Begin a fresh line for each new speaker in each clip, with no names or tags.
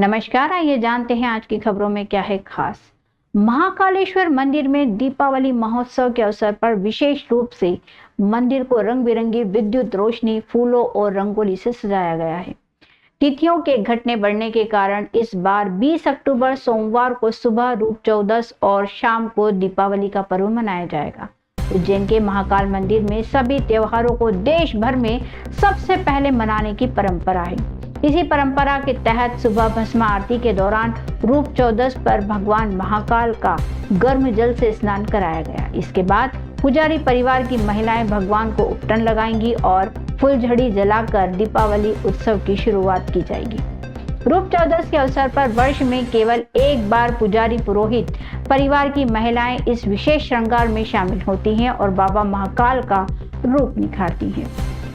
नमस्कार, आइए जानते हैं आज की खबरों में क्या है खास। महाकालेश्वर मंदिर में दीपावली महोत्सव के अवसर पर विशेष रूप से मंदिर को रंग बिरंगी विद्युत रोशनी, फूलों और रंगोली से सजाया गया है। तिथियों के घटने बढ़ने के कारण इस बार 20 अक्टूबर सोमवार को सुबह रूप चौदस और शाम को दीपावली का पर्व मनाया जाएगा। उज्जैन के महाकाल मंदिर में सभी त्योहारों को देश भर में सबसे पहले मनाने की परंपरा है। इसी परंपरा के तहत सुबह भस्म आरती के दौरान रूप चौदस पर भगवान महाकाल का गर्म जल से स्नान कराया गया। इसके बाद पुजारी परिवार की महिलाएं भगवान को उपटन लगाएंगी और फुलझड़ी जलाकर दीपावली उत्सव की शुरुआत की जाएगी। रूप चौदस के अवसर पर वर्ष में केवल एक बार पुजारी, पुरोहित, परिवार की महिलाएं इस विशेष श्रृंगार में शामिल होती हैं और बाबा महाकाल का रूप निखारती हैं।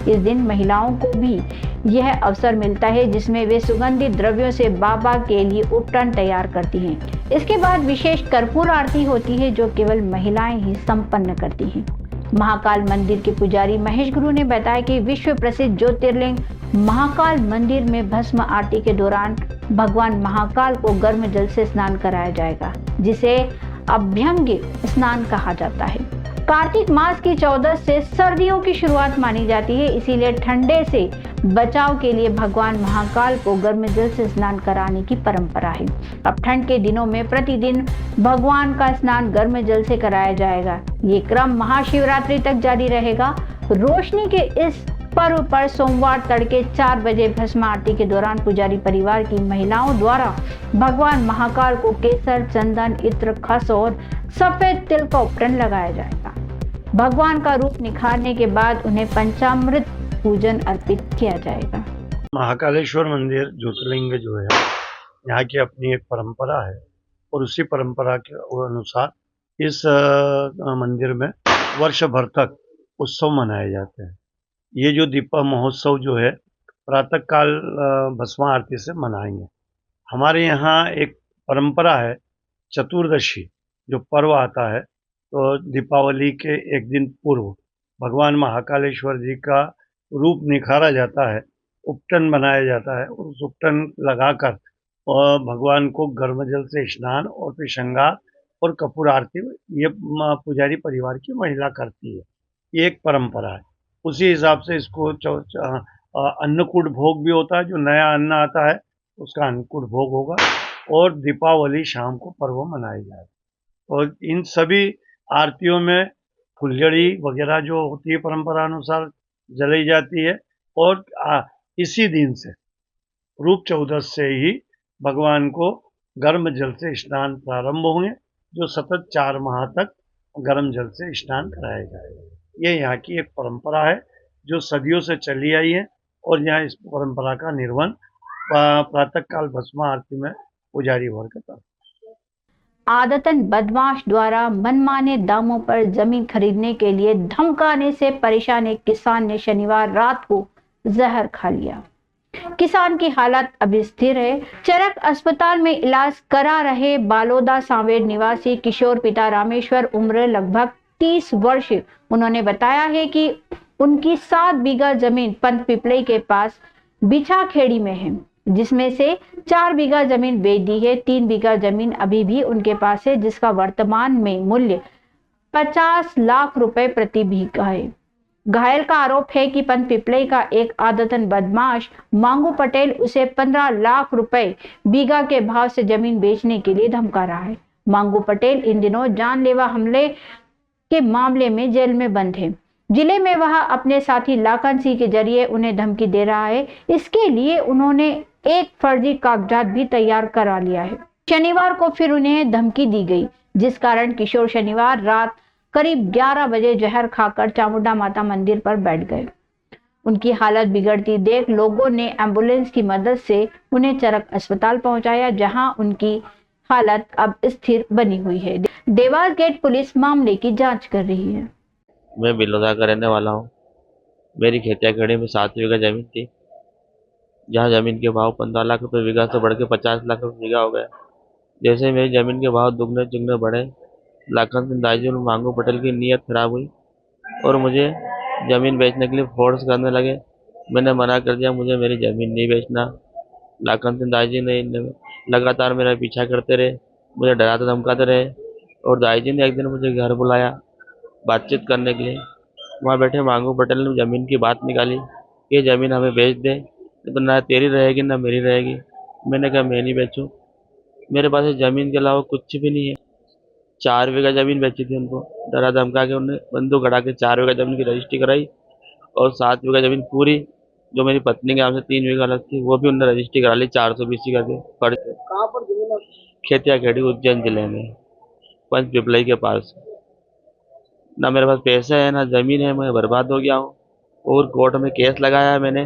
इस दिन महिलाओं को भी यह अवसर मिलता है जिसमें वे सुगंधित द्रव्यों से बाबा के लिए उपटन तैयार करती हैं। इसके बाद विशेष कर्पूर आरती होती है जो केवल महिलाएं ही संपन्न करती हैं। महाकाल मंदिर के पुजारी महेश गुरु ने बताया कि विश्व प्रसिद्ध ज्योतिर्लिंग महाकाल मंदिर में भस्म आरती के दौरान भगवान महाकाल को गर्म जल से स्नान कराया जाएगा, जिसे अभ्यंग स्नान कहा जाता है। कार्तिक मास की 14 से सर्दियों की शुरुआत मानी जाती है, इसीलिए ठंडे से बचाव के लिए भगवान महाकाल को गर्म जल से स्नान कराने की परंपरा है। अब ठंड के दिनों में प्रतिदिन भगवान का स्नान गर्म जल से कराया जाएगा। ये क्रम महाशिवरात्रि तक जारी रहेगा। रोशनी के इस पर्व पर सोमवार तड़के 4 बजे भस्म आरती के दौरान पुजारी परिवार की महिलाओं द्वारा भगवान महाकाल को केसर, चंदन, इत्र, खस और सफेद तिल का उपटन लगाया जाएगा। भगवान का रूप निखारने के बाद उन्हें पंचामृत पूजन अर्पित किया जाएगा।
महाकालेश्वर मंदिर ज्योतिर्लिंग जो है, यहाँ की अपनी एक परंपरा है और उसी परंपरा के अनुसार इस मंदिर में वर्ष भर तक उत्सव मनाए जाते हैं। ये जो दीपा महोत्सव जो है प्रातः काल भस्म आरती से मनाएंगे। हमारे यहाँ एक परंपरा है, चतुर्दशी जो पर्व आता है तो दीपावली के एक दिन पूर्व भगवान महाकालेश्वर जी का रूप निखारा जाता है, उपटन बनाया जाता है और उस उपटन लगाकर और भगवान को गर्म जल से स्नान और फिर श्रृंगार और कपूर आरती ये पुजारी परिवार की महिला करती है। ये एक परंपरा है। उसी हिसाब से इसको अन्नकूट भोग भी होता है, जो नया अन्न आता है उसका अन्नकूट भोग होगा और दीपावली शाम को पर्व मनाया जाएगा। और इन सभी आरतियों में फुलझड़ी वगैरह जो होती है परंपरा अनुसार जलाई जाती है और इसी दिन से रूप चौदस से ही भगवान को गर्म जल से स्नान प्रारंभ होंगे, जो सतत 4 माह तक गर्म जल से स्नान कराया जाएगा। ये यहाँ की एक परंपरा है जो सदियों से चली आई है और यहाँ इस परंपरा का निर्वहन प्रातःकाल भस्म आरती में पुजारी वर्ग करता है।
आदतन बदमाश द्वारा मनमाने दामों पर जमीन खरीदने के लिए धमकाने से परेशान एक किसान ने शनिवार रात को जहर खा लिया। किसान की हालत अभी स्थिर है। चरक अस्पताल में इलाज करा रहे बालोदा सांवेर निवासी किशोर पिता रामेश्वर, उम्र लगभग 30 वर्ष, उन्होंने बताया है कि उनकी 7 बीघा जमीन पंत पिपले के पास बिछाखेड़ी में है, जिसमें से 4 बीघा जमीन बेच दी है। 3 बीघा जमीन अभी भी उनके पास है, जिसका वर्तमान में मूल्य 50 लाख रुपए प्रति बीघा है। घायल का आरोप है कि पंत पिपले का एक आदतन बदमाश मांगू पटेल उसे 15 लाख रुपए बीघा के भाव से जमीन बेचने के लिए धमका रहा है। मांगू पटेल इन दिनों जानलेवा हमले के मामले में जेल में बंद है। जिले में वह अपने साथी लाखन सिंह के जरिए उन्हें धमकी दे रहा है। इसके लिए उन्होंने एक फर्जी कागजात भी तैयार करा लिया है। शनिवार को फिर उन्हें धमकी दी गई, जिस कारण किशोर शनिवार रात करीब 11 बजे जहर खाकर चामुंडा माता मंदिर पर बैठ गए। उनकी हालत बिगड़ती देख लोगों ने एम्बुलेंस की मदद से उन्हें चरक अस्पताल पहुंचाया, जहां उनकी हालत अब स्थिर बनी हुई है। देवास गेट पुलिस मामले की जांच कर रही है।
मैं बिलोदा का रहने वाला हूँ। मेरी खेतिया खेड़ी में 7 बीघा जमीन थी, जहाँ जमीन के भाव 15 लाख रुपए बीघा से बढ़ के 50 लाख रुपए बीघा हो गया। जैसे मेरी जमीन के भाव दुगने चुगने बढ़े, लाखन सिंह दाजी और मांगू पटेल की नीयत खराब हुई और मुझे ज़मीन बेचने के लिए फोर्स करने लगे। मैंने मना कर दिया, मुझे मेरी ज़मीन नहीं बेचना। लाखन सिंह दाई जी ने लगातार मेरा पीछा करते रहे, मुझे डराते धमकाते रहे। और दाई जी ने एक दिन मुझे घर बुलाया बातचीत करने के लिए। वहाँ बैठे मांगू पटेल ने ज़मीन की बात निकाली, ये ज़मीन हमें बेच दे, तो ना तेरी रहेगी ना मेरी रहेगी। मैंने कहा मैं नहीं बेचूं, मेरे पास इस ज़मीन के अलावा कुछ भी नहीं है। 4 बीघा ज़मीन बेची थी उनको, डरा धमका के उन्हें बंदूक गड़ा के 4 बीघा ज़मीन की रजिस्ट्री कराई। और 7 बीघा ज़मीन पूरी जो मेरी पत्नी के नाम से 3 बीघा अलग थी, वो भी उन्होंने रजिस्ट्री करा ली 420 करके फर्ज पे।
कहाँ पर जमीन है?
खेतिया खेड़ी उज्जैन जिले में, पंच पिपलई के पास। ना मेरे पास पैसे है ना ज़मीन है, मैं बर्बाद हो गया हूँ। और कोर्ट में केस लगाया है मैंने,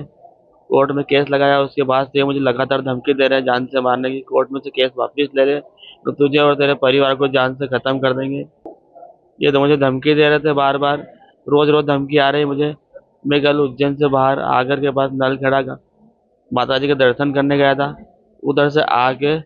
कोर्ट में केस लगाया, उसके बाद से मुझे लगातार धमकी दे रहे हैं जान से मारने की। कोर्ट में से केस वापस ले रहे, तो तुझे और तेरे परिवार को जान से खत्म कर देंगे। ये तो मुझे धमकी दे रहे थे बार बार, रोज रोज धमकी आ रही है मुझे। मैं कल उज्जैन से बाहर आगर के पास नलखेड़ा का माता जी के दर्शन करने गया था, उधर से आके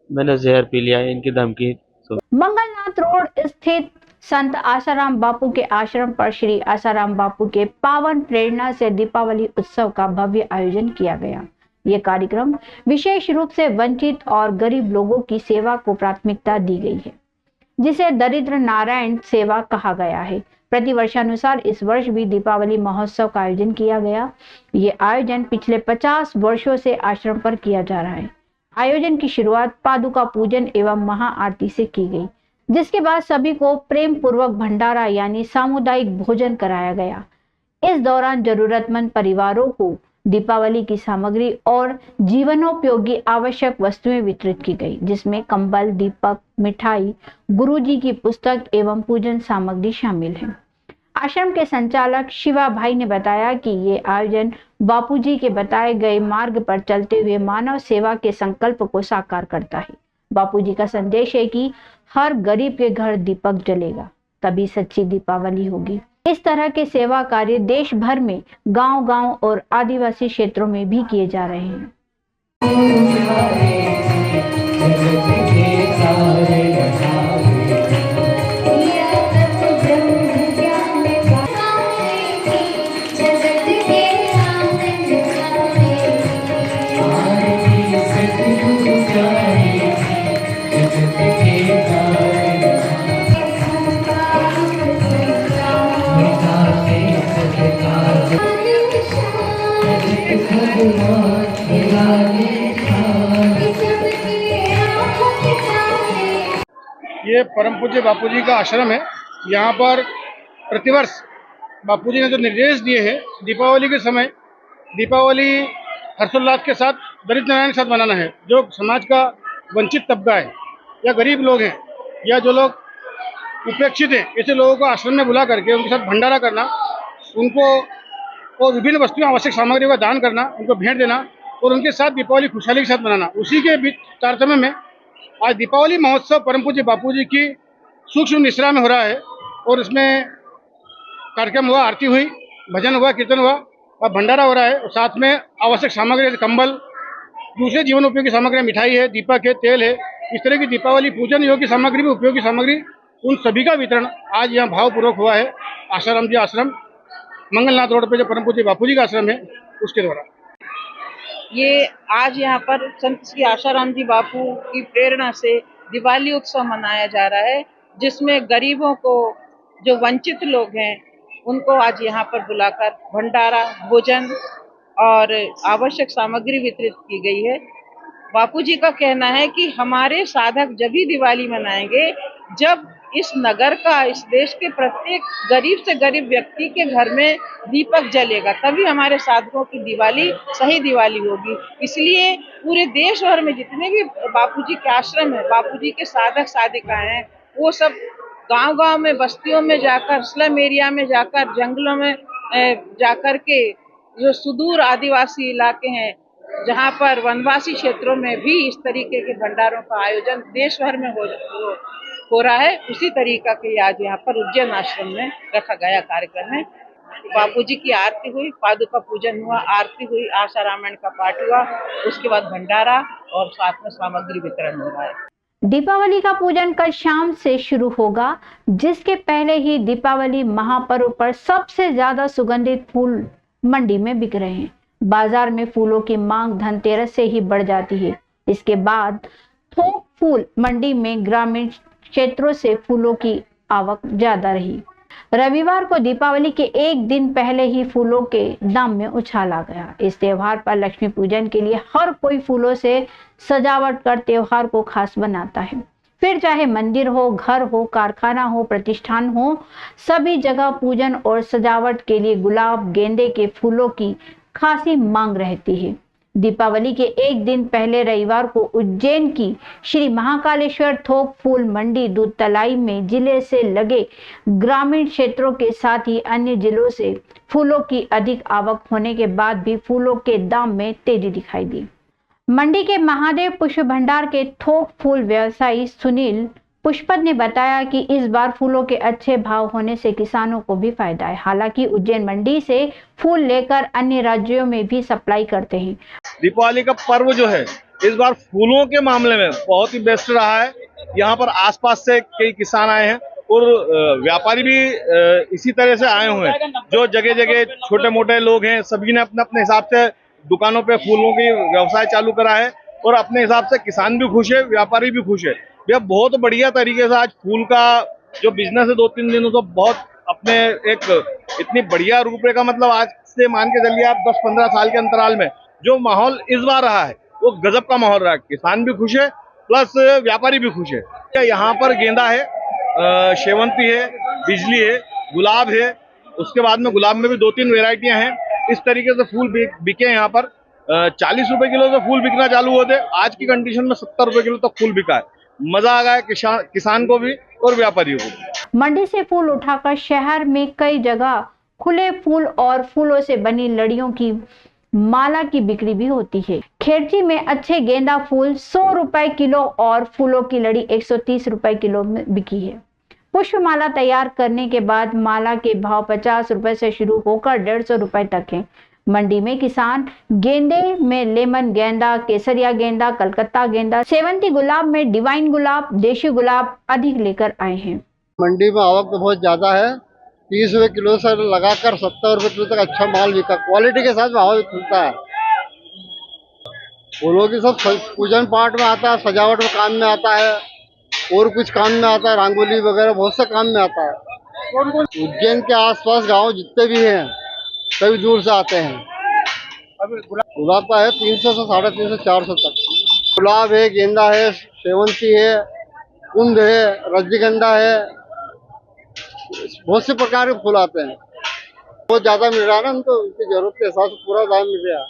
मैंने जहर पी लिया है इनकी धमकी सुन।
मंगलनाथ रोड स्थित संत आसाराम बापू के आश्रम पर श्री आसाराम बापू के पावन प्रेरणा से दीपावली उत्सव का भव्य आयोजन किया गया। ये कार्यक्रम विशेष रूप से वंचित और गरीब लोगों की सेवा को प्राथमिकता दी गई है, जिसे दरिद्र नारायण सेवा कहा गया है। प्रतिवर्षानुसार इस वर्ष भी दीपावली महोत्सव का आयोजन किया गया। ये आयोजन पिछले 50 वर्षों से आश्रम पर किया जा रहा है। आयोजन की शुरुआत पादुका पूजन एवं महाआरती से की गई, जिसके बाद सभी को प्रेम पूर्वक भंडारा यानी सामुदायिक भोजन कराया गया। इस दौरान जरूरतमंद परिवारों को दीपावली की सामग्री और जीवनोपयोगी आवश्यक वस्तुएं वितरित की गई, जिसमें कंबल, दीपक, मिठाई, गुरुजी की पुस्तक एवं पूजन सामग्री शामिल है। आश्रम के संचालक शिवा भाई ने बताया कि ये आयोजन बापूजी के बताए गए मार्ग पर चलते हुए मानव सेवा के संकल्प को साकार करता है। बापूजी का संदेश है कि हर गरीब के घर दीपक जलेगा, तभी सच्ची दीपावली होगी। इस तरह के सेवा कार्य देश भर में गांव-गांव और आदिवासी क्षेत्रों में भी किए जा रहे हैं।
ये परम पूज्य बापूजी का आश्रम है। यहाँ पर प्रतिवर्ष बापूजी ने जो निर्देश दिए हैं, दीपावली के समय दीपावली हर्षोल्लास के साथ दरिद्र नारायण के साथ मनाना है। जो समाज का वंचित तबका है या गरीब लोग हैं या जो लोग उपेक्षित हैं, ऐसे लोगों को आश्रम में बुला करके उनके साथ भंडारा करना, उनको और विभिन्न वस्तुएं आवश्यक सामग्री का दान करना, उनको भेंट देना और उनके साथ दीपावली खुशहाली के साथ मनाना। उसी के बीच तारतम्य में आज दीपावली महोत्सव परम पूज्य बापूजी की सूक्ष्म निश्रा में हो रहा है और इसमें कार्यक्रम हुआ, आरती हुई, भजन हुआ, कीर्तन हुआ और भंडारा हो रहा है। और साथ में आवश्यक सामग्री जैसे कंबल, दूसरे जीवन उपयोगी सामग्री, मिठाई है, दीपक है, तेल है, इस तरह की दीपावली पूजन योग्य सामग्री भी उपयोगी सामग्री, उन सभी का वितरण आज यहाँ भावपूर्वक हुआ है। आसाराम जी आश्रम मंगलनाथ रोड पे जो परम पूज्य बापूजी का आश्रम है उसके द्वारा
ये आज यहाँ पर संत श्री आसाराम जी बापू की प्रेरणा से दिवाली उत्सव मनाया जा रहा है, जिसमें गरीबों को, जो वंचित लोग हैं, उनको आज यहाँ पर बुलाकर भंडारा, भोजन और आवश्यक सामग्री वितरित की गई है। बापूजी का कहना है कि हमारे साधक जब भी दिवाली मनाएंगे जब इस नगर का, इस देश के प्रत्येक गरीब से गरीब व्यक्ति के घर में दीपक जलेगा, तभी हमारे साधकों की दिवाली सही दिवाली होगी। इसलिए पूरे देश भर में जितने भी बापूजी के आश्रम है, बापूजी के साधक साधिकाएं हैं, वो सब गांव-गांव में, बस्तियों में जाकर, स्लम एरिया में जाकर, जंगलों में जाकर के, जो सुदूर आदिवासी इलाके हैं, जहाँ पर वनवासी क्षेत्रों में भी इस तरीके के भंडारों का आयोजन देश भर में हो रहा है, उसी तरीका के आज यहाँ पर उज्जैन आश्रम में रखा गया कार्यक्रम है। बापूजी की आरती हुई, पादुका पूजन हुआ, आरती हुई, आशा रामायण का पाठ हुआ, उसके बाद भंडारा और साथ में सामग्री वितरण हो रहा है।
दीपावली का पूजन कल शाम से शुरू होगा, जिसके पहले ही दीपावली महापर्व पर सबसे ज्यादा सुगंधित फूल मंडी में बिक रहे हैं। बाजार में फूलों की मांग धनतेरस से ही बढ़ जाती है। इसके बाद थोक फूल मंडी में ग्रामीण क्षेत्रों से फूलों की आवक ज्यादा रही। रविवार को दीपावली के एक दिन पहले ही फूलों के दाम में उछाल आ गया। इस त्योहार पर लक्ष्मी पूजन के लिए हर कोई फूलों से सजावट कर त्योहार को खास बनाता है। फिर चाहे मंदिर हो, घर हो, कारखाना हो, प्रतिष्ठान हो, सभी जगह पूजन और सजावट के लिए गुलाब, गेंदे के फूलों की खासी मांग रहती है। दीपावली के एक दिन पहले रविवार को उज्जैन की श्री महाकालेश्वर थोक फूल मंडी दूधतलाई में जिले से लगे ग्रामीण क्षेत्रों के साथ ही अन्य जिलों से फूलों की अधिक आवक होने के बाद भी फूलों के दाम में तेजी दिखाई दी। मंडी के महादेव पुष्प भंडार के थोक फूल व्यवसायी सुनील पुष्पत ने बताया कि इस बार फूलों के अच्छे भाव होने से किसानों को भी फायदा है। हालांकि उज्जैन मंडी से फूल लेकर अन्य राज्यों में भी सप्लाई करते हैं।
दीपावली का पर्व जो है इस बार फूलों के मामले में बहुत ही बेस्ट रहा है। यहाँ पर आसपास से कई किसान आए हैं और व्यापारी भी इसी तरह से आए हुए हैं। जो जगह जगह छोटे मोटे लोग हैं सभी ने अपने अपने हिसाब से दुकानों पे फूलों की व्यवसाय चालू करा है और अपने हिसाब से किसान भी खुश है, व्यापारी भी खुश है। यह बहुत बढ़िया तरीके से आज फूल का जो बिजनेस है 2-3 दिनों तो बहुत अपने एक इतनी बढ़िया रूपरेखा, मतलब आज से मान के चलिए आप 10-15 साल के अंतराल में जो माहौल इस बार रहा है वो गजब का माहौल रहा है। किसान भी खुश है प्लस व्यापारी भी खुश है। यहाँ पर गेंदा है, शेवंती है, बिजली है, गुलाब है, उसके बाद में गुलाब में भी 2-3 वेराइटियां हैं। इस तरीके से फूल बिके यहाँ पर 40 रुपए किलो से फूल बिकना चालू होते, आज की कंडीशन में 70 रुपए किलो तक फूल बिका है। मजा आ गया किसान को भी और व्यापारियों को भी।
मंडी से फूल उठाकर शहर में कई जगह खुले फूल और फूलों से बनी लड़ियों की माला की बिक्री भी होती है। खेरची में अच्छे गेंदा फूल 100 रुपए किलो और फूलों की लड़ी 130 रुपए किलो में बिकी है। पुष्प माला तैयार करने के बाद माला के भाव 50 रुपए से शुरू होकर 150 रुपए तक है। मंडी में किसान गेंदे में लेमन गेंदा, केसरिया गेंदा, कलकत्ता गेंदा, सेवंती गुलाब में डिवाइन गुलाब, देशी गुलाब अधिक लेकर आए हैं।
मंडी में आवक तो बहुत ज्यादा है। 30 रुपए किलो से लगाकर 70 रुपए किलो तक अच्छा माल बिका। क्वालिटी के साथ भाव मिलता है। फूलों की सब पूजन पाठ में आता है, सजावट में काम में आता है और कुछ काम में आता है, रंगोली वगैरह बहुत से काम में आता है। उज्जैन के आसपास गांव जितने भी हैं सभी दूर से आते हैं। गुलाब का है 300 से 350, 400 तक। गुलाब है, गेंदा है, शेवंती है, कुंद है, रजनीगंधा है, बहुत से प्रकार के फूल आते हैं। बहुत ज्यादा मिल रहा है ना, हमको उनकी जरूरत के हिसाब से पूरा दाम मिल रहा है।